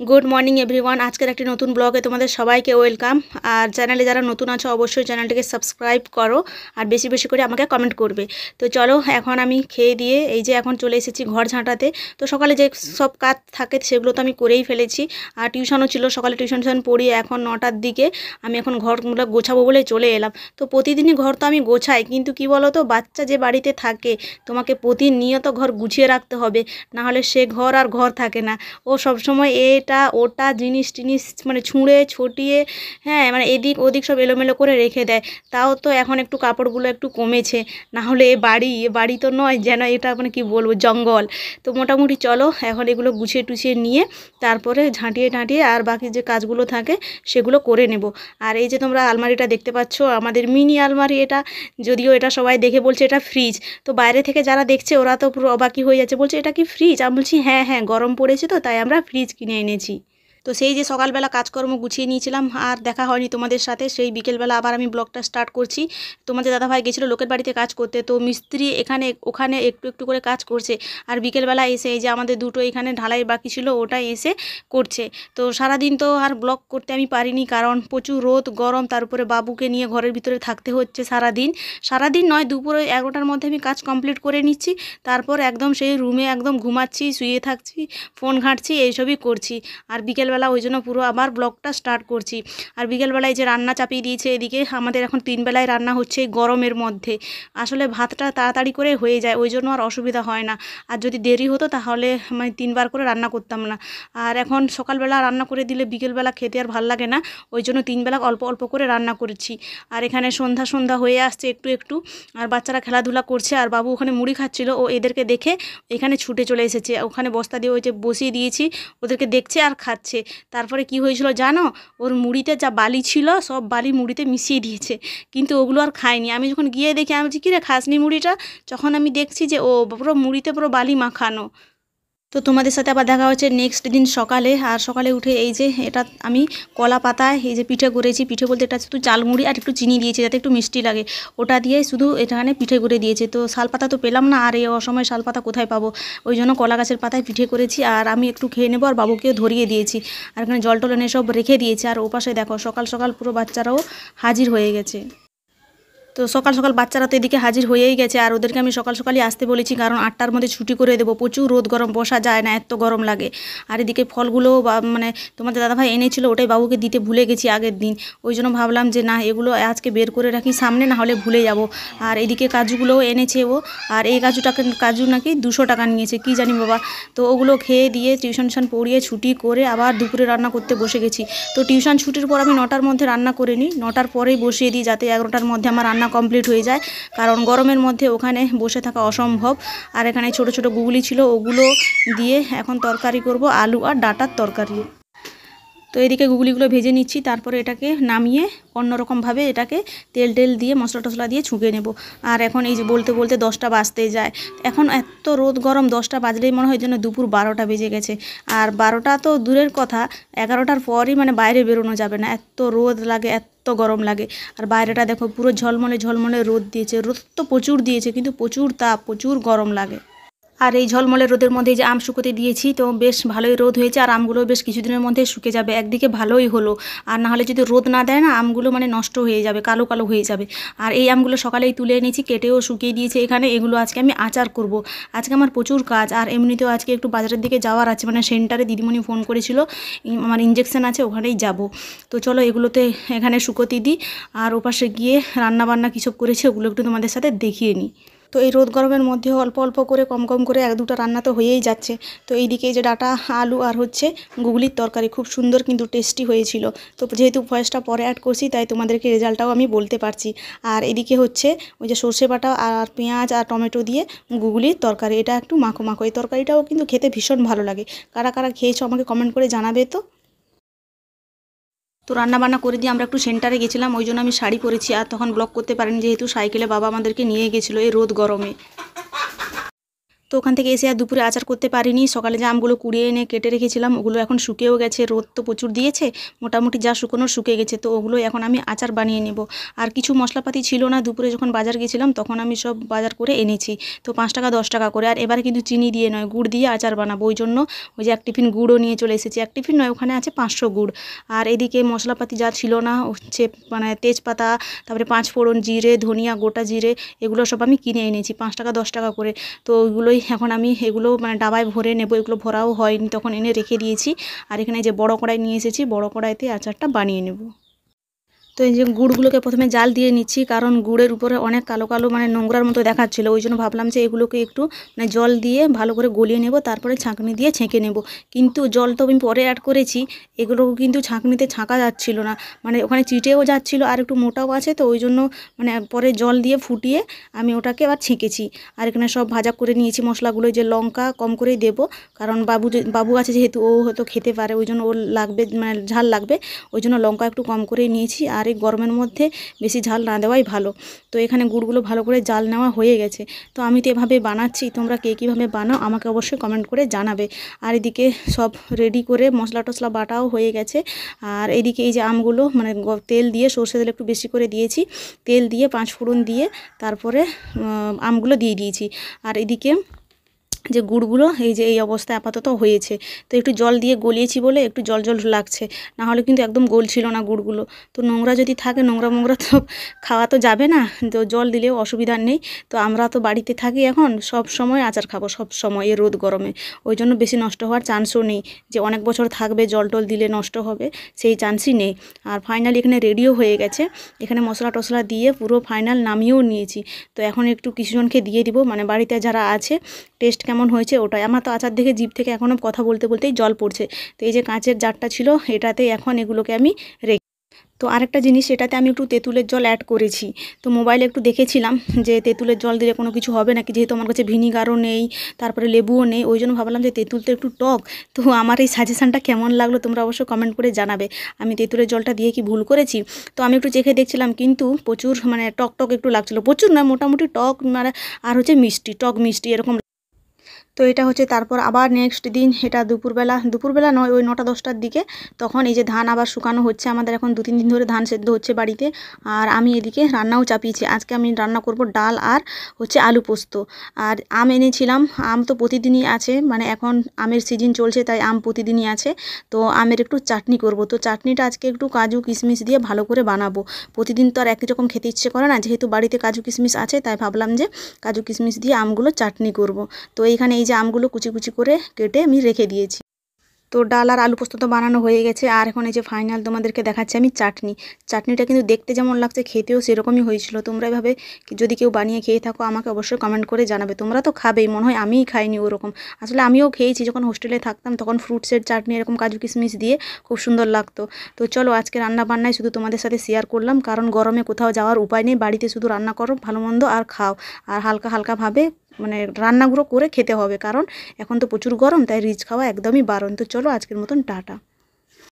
Good morning everyone. আজকের একটি নতুন ব্লগে তোমাদের সবাইকে ওয়েলকাম। আর চ্যানেলে যারা নতুন আছো অবশ্যই চ্যানেলটিকে সাবস্ক্রাইব করো আর বেশি বেশি করে আমাকে কমেন্ট করবে। তো চলো, এখন আমি খেয়ে দিয়ে এই যে এখন চলে এসেছি ঘর ঝাঁটাতে। তো সকালে যে সব কাজ থাকে সেগুলো তো আমি করেই ফেলেছি, আর টিউশনও ছিল, সকালে টিউশন পড়িয়ে এখন 9টার দিকে আমি এখন ঘরগুলো গোছাবো বলে চলে এলাম। তো প্রতিদিনই ঘর তো আমি গোছাই, কিন্তু কি বলো তো, বাচ্চা যে বাড়িতে থাকে তোমাকে প্রতিনিয়ত ঘর গুছিয়ে রাখতে হবে, নাহলে সে ঘর আর ঘর থাকে না। ও সবসময় এটা ওটা জিনিস টিনিস মানে ছুঁড়ে ছটিয়ে, হ্যাঁ, মানে এদিক ওদিক সব এলোমেলো করে রেখে দেয়। তাও তো এখন একটু কাপড়গুলো একটু কমেছে, না হলে এ বাড়ি তো নয়, যেন এটা মানে কি বলবো, জঙ্গল। তো মোটামুটি চলো এখন এগুলো গুছিয়ে টুছিয়ে নিয়ে তারপরে ঝাঁটিয়ে টাঁটিয়ে আর বাকি যে কাজগুলো থাকে সেগুলো করে নেব। আর এই যে তোমরা আলমারিটা দেখতে পাচ্ছ, আমাদের মিনি আলমারি এটা, যদিও এটা সবাই দেখে বলছে এটা ফ্রিজ। তো বাইরে থেকে যারা দেখছে ওরা তো পুরো অবাকই হয়ে যাচ্ছে, বলছে এটা কি ফ্রিজ? আমি বলছি হ্যাঁ হ্যাঁ, গরম পড়েছে তো তাই আমরা ফ্রিজ কিনে এনেছি। তো সেই যে সকালবেলা কাজকর্ম গুছিয়ে নিয়েছিলাম, আর দেখা হয়নি তোমাদের সাথে, সেই বিকেলবেলা আবার আমি ব্লগটা স্টার্ট করছি। তোমাদের দাদাভাই গেছিলো লোকের বাড়িতে কাজ করতে, তো মিস্ত্রি এখানে ওখানে একটু একটু করে কাজ করছে। আর বিকেলবেলা এসে এই যে আমাদের দুটো এখানে ঢালাই বাকি ছিল, ওটাই এসে করছে। তো সারাদিন তো আর ব্লগ করতে আমি পারিনি, কারণ প্রচুর রোদ গরম, তার উপরে বাবুকে নিয়ে ঘরের ভিতরে থাকতে হচ্ছে সারাদিন। সারাদিন নয়, দুপুরে 11টার মধ্যে আমি কাজ কমপ্লিট করে নিচ্ছি, তারপর একদম সেই রুমে একদম ঘুমাচ্ছি, শুয়ে থাকছি, ফোন ঘাঁটছি, এইসবই করছি। আর বিকেলবেলা ওই জন্য পুরো আবার ব্লগটা স্টার্ট করছি। আর বিকেলবেলায় যে রান্না চাপিয়ে দিয়েছে এদিকে, আমাদের এখন 3 বেলায় রান্না হচ্ছে এই গরমের মধ্যে। আসলে ভাতটা তাড়াতাড়ি করে হয়ে যায়, ওই জন্য আর অসুবিধা হয় না। আর যদি দেরি হতো তাহলে মানে 3বার করে রান্না করতাম না। আর এখন সকালবেলা রান্না করে দিলে বিকেলবেলা খেতে আর ভাল লাগে না, ওই জন্য 3 বেলা অল্প অল্প করে রান্না করেছি। আর এখানে সন্ধ্যা সন্ধ্যা হয়ে আসছে একটু একটু, আর বাচ্চারা খেলাধুলা করছে, আর বাবু ওখানে মুড়ি খাচ্ছিল, ও এদেরকে দেখে এখানে ছুটে চলে এসেছে। ওখানে বস্তা দিয়ে ওই যে বসিয়ে দিয়েছি, ওদেরকে দেখছে আর খাচ্ছে। তারপরে কি হয়েছিল জানো, ওর মুড়িতে যা বালি ছিল সব বালি মুড়িতে মিশিয়ে দিয়েছে, কিন্তু ওগুলো আর খায়নি। আমি যখন গিয়ে দেখি, আমি বলছি কী রে, খাসনি মুড়িটা? যখন আমি দেখছি যে ও পুরো মুড়িতে পুরো বালি মাখানো। তো তোমাদের সাথে আবার দেখা হচ্ছে নেক্সট দিন সকালে। আর সকালে উঠে এই যে এটা আমি কলা পাতায় এই যে পিঠে করেছি। পিঠে বলতে এটা শুধু চালমুড়ি আর একটু চিনি দিয়েছে যাতে একটু মিষ্টি লাগে, ওটা দিয়ে শুধু এখানে পিঠে করে দিয়েছে। তো শালপাতা তো পেলাম না, আর এই অসময়ে শালপাতা কোথায় পাবো, ওই জন্য কলা গাছের পাতায় পিঠে করেছি। আর আমি একটু খেয়ে নেবো, আর বাবুকেও ধরিয়ে দিয়েছি। আর এখানে জল টল এনে সব রেখে দিয়েছি। আর ওপাশে দেখো সকাল সকাল পুরো বাচ্চারাও হাজির হয়ে গেছে। তো সকাল সকাল বাচ্চারা তো এদিকে হাজির হয়েই গেছে, আর ওদেরকে আমি সকাল সকালই আসতে বলেছি, কারণ 8টার মধ্যে ছুটি করে দেবো। প্রচুর রোদ গরম, বসা যায় না, এত গরম লাগে। আর এদিকে ফলগুলো মানে তোমাদের দাদাভাই এনেছিল, ওটাই বাবুকে দিতে ভুলে গেছি আগের দিন, ওই জন্য ভাবলাম যে না, এগুলো আজকে বের করে রাখি সামনে, না হলে ভুলে যাব। আর এদিকে কাজুগুলোও এনেছে ও, আর এই কাজু নাকি 200 টাকা নিয়েছে, কি জানি বাবা। তো ওগুলো খেয়ে দিয়ে টিউশন পড়িয়ে ছুটি করে আবার দুপুরে রান্না করতে বসে গেছি। তো টিউশন ছুটির পর আমি 9টার মধ্যে রান্না করে নিই, 9টার পরেই বসিয়ে দিই, যাতে 11টার মধ্যে আমার রান্না কমপ্লিট হয়ে যায়, কারণ গরমের মধ্যে ওখানে বসে থাকা অসম্ভব। আর এখানে ছোট ছোট গুগলি ছিল, ওগুলো দিয়ে এখন তরকারি করব, আলু আর ডাঁটার তরকারি। তো এদিকে গুগলিগুলো ভেজে নিচ্ছি, তারপরে এটাকে নামিয়ে অন্যরকমভাবে এটাকে তেল টেল দিয়ে মশলা টশলা দিয়ে ছুঁকে নেব। আর এখন এই যে বলতে বলতে 10টা বাজতে যায়, এখন এত রোদ গরম, 10টা বাজলেই মনে হয় যেন দুপুর 12টা বেজে গেছে। আর 12টা তো দূরের কথা, 11টার পরই মানে বাইরে বেরোনো যাবে না, এত রোদ লাগে, এত গরম লাগে। আর বাইরেটা দেখো পুরো ঝলমলে ঝলমলে রোদ দিয়েছে, রোদ তো প্রচুর দিয়েছে, কিন্তু প্রচুর তাপ, প্রচুর গরম লাগে। আর এই ঝলমলে রোদের মধ্যে যে আম শুকোতে দিয়েছি, তো বেশ ভালোই রোদ হয়েছে, আর আমগুলো বেশ কিছুদিনের মধ্যে শুকে যাবে, একদিকে ভালোই হলো। আর না হলে যদি রোদ না দেয় না, আমগুলো মানে নষ্ট হয়ে যাবে, কালো কালো হয়ে যাবে। আর এই আমগুলো সকালেই তুলে এনেছি, কেটেও শুকিয়ে দিয়েছি এখানে, এগুলো আজকে আমি আচার করব। আজকে আমার প্রচুর কাজ, আর এমনিতেও আজকে একটু বাজারের দিকে যাওয়ার আছে, মানে সেন্টারে দিদিমণি ফোন করেছিল, আমার ইঞ্জেকশন আছে, ওখানেই যাব। তো চলো এগুলোতে এখানে শুকোতে দিই, আর ওপাশে গিয়ে রান্না বান্না কী সব করেছি ওগুলো একটু তোমাদের সাথে দেখিয়ে নিই। তো এই রোদ গরমের মধ্যেও অল্প অল্প করে কম কম করে 1-2টা রান্না তো হয়েই যাচ্ছে। তো এইদিকে যে ডাঁটা আলু আর হচ্ছে গুগলির তরকারি, খুব সুন্দর কিন্তু টেস্টি হয়েছিল। তো যেহেতু ভয়েসটা পরে অ্যাড করছি, তাই তোমাদেরকে রেজাল্টটাও আমি বলতে পারছি। আর এদিকে হচ্ছে ওই যে সর্ষে বাটা আর পেঁয়াজ আর টমেটো দিয়ে গুগলির তরকারি, এটা একটু মাখো মাখো, এই তরকারিটাও কিন্তু খেতে ভীষণ ভালো লাগে। কারা কারা খেয়েছো আমাকে কমেন্ট করে জানাবে তো। তো রান্নাবান্না করে দিয়ে আমরা একটু সেন্টারে গেছিলাম, ওই জন্য আমি শাড়ি পরেছি, আর তখন ব্লগ করতে পারিনি, যেহেতু সাইকেলে বাবা আমাদেরকে নিয়ে গেছিলো এই রোদ গরমে। তো ওখান থেকে এসে আর দুপুরে আচার করতে পারিনি। সকালে যে আমগুলো কুড়িয়ে এনে কেটে রেখেছিলাম ওগুলো এখন শুকিয়েও গেছে, রোদ তো প্রচুর দিয়েছে, মোটামুটি যা শুকনো শুকিয়ে গেছে। তো ওগুলো এখন আমি আচার বানিয়ে নেব। আর কিছু মশলাপাতি ছিল না, দুপুরে যখন বাজার গেছিলাম তখন আমি সব বাজার করে এনেছি। তো 5 টাকা 10 টাকা করে। আর এবারে কিন্তু চিনি দিয়ে নয়, গুড় দিয়ে আচার বানাবো। ওই জন্য ওই যে 1 টিফিন গুড়ও নিয়ে চলে এসেছি। 1 টিফিন নয়, ওখানে আছে 500 গুড়। আর এদিকে মশলাপাতি যা ছিল না হচ্ছে মানে তেজপাতা, তারপরে 5 ফোড়ন, জিরে, ধনিয়া, গোটা জিরে, এগুলো সব আমি কিনে এনেছি 5 টাকা 10 টাকা করে। তো ওইগুলোই এখন আমি এগুলো মানে ডাবায় ভরে নেব। এগুলো ভরাও হয়নি, তখন এনে রেখে দিয়েছি। আর এখানে যে বড় কড়াই নিয়ে এসেছি, বড় কড়াইতে আচারটা বানিয়ে নেব। তো এই যে গুড়গুলোকে প্রথমে জাল দিয়ে নিচ্ছি, কারণ গুড়ের উপরে অনেক কালো কালো মানে নোংরার মতো দেখাচ্ছিলো। ওই জন্য ভাবলাম যে এগুলোকে একটু মানে জল দিয়ে ভালো করে গলিয়ে নেব, তারপরে ছাঁকনি দিয়ে ছেঁকে নেব। কিন্তু জল তো আমি পরে অ্যাড করেছি, এগুলোও কিন্তু ছাঁকনিতে ছাঁকা যাচ্ছিল না, মানে ওখানে চিটেও যাচ্ছিলো আর একটু মোটাও আছে। তো ওই জন্য মানে পরে জল দিয়ে ফুটিয়ে আমি ওটাকে আবার ছেঁকেছি। আর এখানে সব ভাজা করে নিয়েছি মশলাগুলো। যে লঙ্কা কম করেই দেবো, কারণ বাবু আছে যেহেতু, ও হয়তো খেতে পারে, ওই জন্য ওর লাগবে মানে ঝাল লাগবে, ওই জন্য লঙ্কা একটু কম করেই নিয়েছি। আর এই গরমের মধ্যে বেশি ঝাল না দেওয়াই ভালো। তো এখানে গুড়গুলো ভালো করে জাল নেওয়া হয়ে গেছে। তো আমি তো এভাবে বানাচ্ছি, তোমরা কে কীভাবে বানাও আমাকে অবশ্যই কমেন্ট করে জানাবে। আর এদিকে সব রেডি করে মশলা টশলা বাটাও হয়ে গেছে। আর এদিকে এই যে আমগুলো মানে তেল দিয়ে, সর্ষে তেল একটু বেশি করে দিয়েছি, তেল দিয়ে 5 ফোড়ন দিয়ে তারপরে আমগুলো দিয়ে দিয়েছি। আর এদিকে যে গুড়গুলো এই যে এই অবস্থায় আপাতত হয়েছে। তো একটু জল দিয়ে গলিয়েছি বলে একটু জল জল লাগছে, না হলে কিন্তু একদম গলছিল না গুড়গুলো। তো নোংরা যদি থাকে, নোংরা তো খাওয়া তো যাবে না, তো জল দিলেও অসুবিধা নেই। তো আমরা তো বাড়িতে থাকি এখন, সব সময় আচার খাবো, সব সময় এই রোদ গরমে, ওই জন্য বেশি নষ্ট হওয়ার চান্সও নেই যে অনেক বছর থাকবে জল টল দিলে নষ্ট হবে, সেই চান্সই নেই। আর ফাইনালি এখানে রেডিও হয়ে গেছে, এখানে মশলা টশলা দিয়ে পুরো ফাইনাল নামিয়েও নিয়েছি। তো এখন একটু কিছুজনকে দিয়ে দিব, মানে বাড়িতে যারা আছে, টেস্ট কেমন হয়েছে ওটাই। আমার তো আচার দেখে জিভ থেকে এখনও কথা বলতে বলতেই জল পড়ছে। তো এই যে কাঁচের জারটা ছিল, এটাতেই এখন এগুলোকে আমি রেখে। তো আরেকটা জিনিস, এটাতে আমি একটু তেঁতুলের জল অ্যাড করেছি। তো মোবাইলে একটু দেখেছিলাম যে তেঁতুলের জল দিলে কোনো কিছু হবে নাকি, যেহেতু আমার কাছে ভিনিগারও নেই, তারপরে লেবুও নেই, ওই জন্য ভাবলাম যে তেঁতুল তো একটু টক। তো আমার এই সাজেশানটা কেমন লাগলো তোমরা অবশ্যই কমেন্ট করে জানাবে। আমি তেঁতুলের জলটা দিয়ে কি ভুল করেছি? তো আমি একটু চেখে দেখছিলাম, কিন্তু প্রচুর মানে টক টক একটু লাগছিলো, প্রচুর নয়, মোটামুটি টক মানে, আর হচ্ছে মিষ্টি, টক মিষ্টি এরকম। তো এটা হচ্ছে তারপর আবার নেক্সট দিন, এটা দুপুরবেলা নয়, ওই 9টা 10টার দিকে, তখন এই যে ধান আবার শুকানো হচ্ছে। আমাদের এখন 2-3 দিন ধরে ধান সেদ্ধ হচ্ছে বাড়িতে। আর আমি এদিকে রান্নাও চাপিয়েছি। আজকে আমি রান্না করব ডাল আর হচ্ছে আলু পোস্ত। আর আম এনেছিলাম, আম তো প্রতিদিনই আছে, মানে এখন আমের সিজন চলছে তাই আম প্রতিদিনই আছে। তো আমের একটু চাটনি করব। তো চাটনিটা আজকে একটু কাজু কিশমিশ দিয়ে ভালো করে বানাবো। প্রতিদিন তো আর একই রকম খেতে ইচ্ছে করে না, যেহেতু বাড়িতে কাজু কিশমিশ আছে তাই ভাবলাম যে কাজু কিশমিশ দিয়ে আমগুলো চাটনি করব। তো এইখানে এই যে আমগুলো কুচি কুচি করে কেটে আমি রেখে দিয়েছি। তো ডাল আর আলু পোস্ত তো বানানো হয়ে গেছে। আর এখন এই যে ফাইনাল তোমাদেরকে দেখাচ্ছি আমি চাটনিটা কিন্তু দেখতে যেমন লাগছে খেতেও সেরকমই হয়েছিল। তোমরা এভাবে যদি কেউ বানিয়ে খেয়ে থাকো আমাকে অবশ্যই কমেন্ট করে জানাবে। তোমরা তো খাবেই, মনে হয় আমিই খাইনি ওরকম। আসলে আমিও খেয়েছি, যখন হোস্টেলে থাকতাম তখন ফ্রুটসের চাটনি এরকম কাজু কিশমিশ দিয়ে খুব সুন্দর লাগতো। তো চলো আজকে রান্না বান্নায় শুধু তোমাদের সাথে শেয়ার করলাম, কারণ গরমে কোথাও যাওয়ার উপায় নেই, বাড়িতে শুধু রান্না করো ভালো মন্দ আর খাও। আর হালকা হালকাভাবে মানে রান্নাগুলো করে খেতে হবে, কারণ এখন তো প্রচুর গরম, তাই রিচ খাওয়া একদমই বারণ। তো চলো আজকের মতন টাটা।